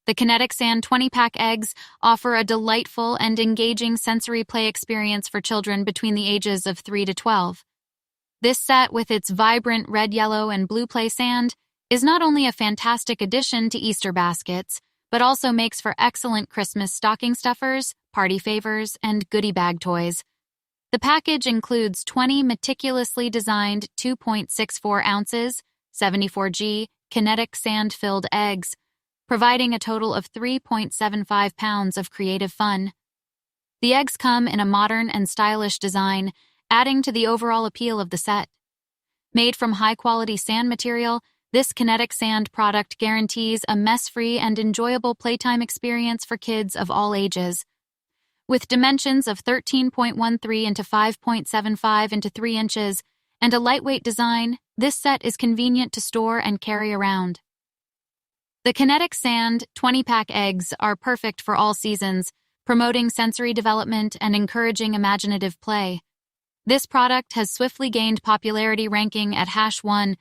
The Kinetic Sand 20-pack eggs offer a delightful and engaging sensory play experience for children between the ages of 3 to 12. This set, with its vibrant red, yellow, and blue play sand, is not only a fantastic addition to Easter baskets, but also makes for excellent Christmas stocking stuffers, party favors, and goodie bag toys. The package includes 20 meticulously designed 2.64 ounces, 74G, Kinetic sand-filled eggs, providing a total of 3.75 pounds of creative fun. The eggs come in a modern and stylish design, adding to the overall appeal of the set. Made from high-quality sand material, this Kinetic Sand product guarantees a mess-free and enjoyable playtime experience for kids of all ages. With dimensions of 13.13 into 5.75 into 3 inches and a lightweight design, this set is convenient to store and carry around. The Kinetic Sand 20-pack eggs are perfect for all seasons, promoting sensory development and encouraging imaginative play. This product has swiftly gained popularity, ranking at #1